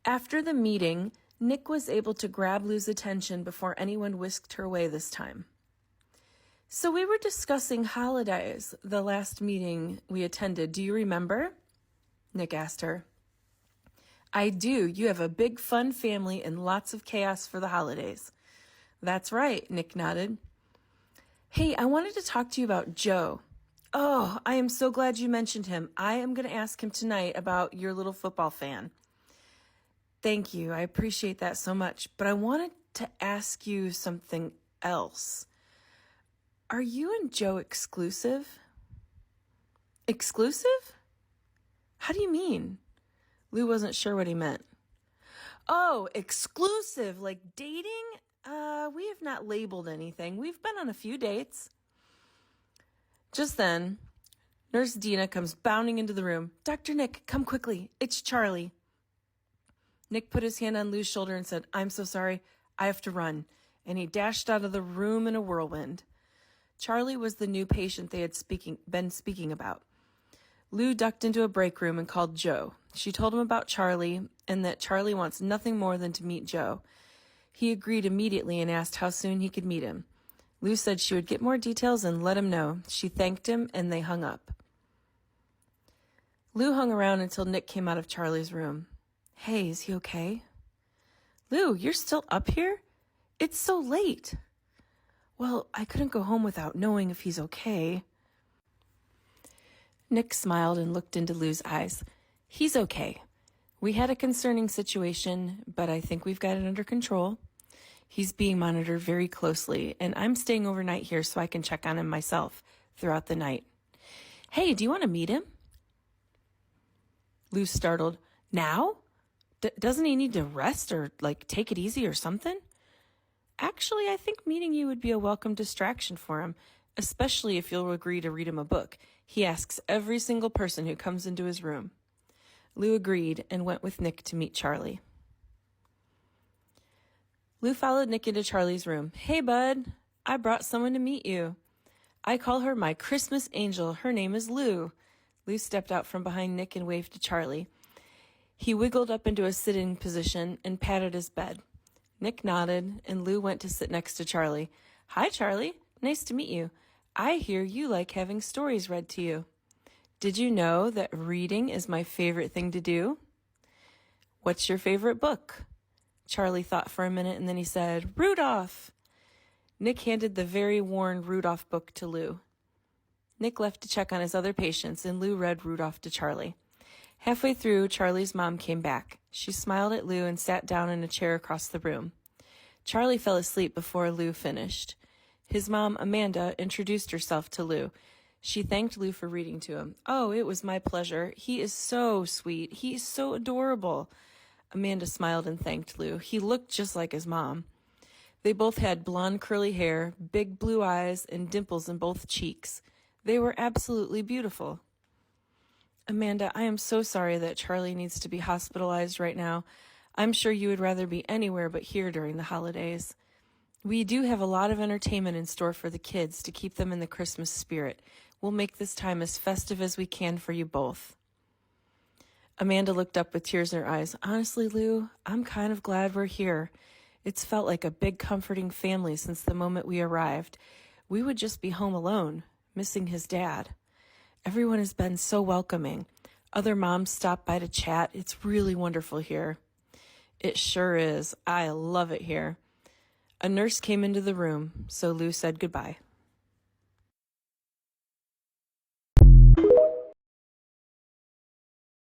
After the meeting, Nick was able to grab Lou's attention before anyone whisked her away this time. So we were discussing holidays the last meeting we attended. Do you remember? Nick asked her. I do. You have a big fun family and lots of chaos for the holidays. That's right, Nick nodded. Hey, I wanted to talk to you about Joe. Oh, I am so glad you mentioned him. I am going to ask him tonight about your little football fan. Thank you. I appreciate that so much. But I wanted to ask you something else. Are you and Joe exclusive? Exclusive? How do you mean? Lou wasn't sure what he meant. Oh, exclusive, like dating? We have not labeled anything. We've been on a few dates. Just then, Nurse Dina comes bounding into the room. Dr. Nick, come quickly. It's Charlie. Nick put his hand on Lou's shoulder and said, I'm so sorry. I have to run. And he dashed out of the room in a whirlwind. Charlie was the new patient they had been speaking about. Lou ducked into a break room and called Joe. She told him about Charlie and that Charlie wants nothing more than to meet Joe. He agreed immediately and asked how soon he could meet him. Lou said she would get more details and let him know. She thanked him and they hung up. Lou hung around until Nick came out of Charlie's room. Hey, is he okay? Lou, you're still up here? It's so late. Well, I couldn't go home without knowing if he's okay. Nick smiled and looked into Lou's eyes. He's okay. We had a concerning situation, but I think we've got it under control. He's being monitored very closely, and I'm staying overnight here so I can check on him myself throughout the night. Hey, do you want to meet him? Lou startled. Now? Doesn't he need to rest or, take it easy or something? Actually, I think meeting you would be a welcome distraction for him, especially if you'll agree to read him a book. He asks every single person who comes into his room. Lou agreed and went with Nick to meet Charlie. Lou followed Nick into Charlie's room. Hey, bud, I brought someone to meet you. I call her my Christmas angel. Her name is Lou. Lou stepped out from behind Nick and waved to Charlie. He wiggled up into a sitting position and patted his bed. Nick nodded, and Lou went to sit next to Charlie. Hi, Charlie. Nice to meet you. I hear you like having stories read to you. Did you know that reading is my favorite thing to do? What's your favorite book? Charlie thought for a minute, and then he said, Rudolph. Nick handed the very worn Rudolph book to Lou. Nick left to check on his other patients, and Lou read Rudolph to Charlie. Halfway through, Charlie's mom came back. She smiled at Lou and sat down in a chair across the room. Charlie fell asleep before Lou finished. His mom, Amanda, introduced herself to Lou. She thanked Lou for reading to him. Oh, it was my pleasure. He is so sweet. He is so adorable. Amanda smiled and thanked Lou. He looked just like his mom. They both had blonde curly hair, big blue eyes, and dimples in both cheeks. They were absolutely beautiful. Amanda, I am so sorry that Charlie needs to be hospitalized right now. I'm sure you would rather be anywhere but here during the holidays. We do have a lot of entertainment in store for the kids to keep them in the Christmas spirit. We'll make this time as festive as we can for you both. Amanda looked up with tears in her eyes. Honestly, Lou, I'm kind of glad we're here. It's felt like a big comforting family since the moment we arrived. We would just be home alone, missing his dad. Everyone has been so welcoming. Other moms stopped by to chat. It's really wonderful here. It sure is. I love it here. A nurse came into the room, so Lou said goodbye.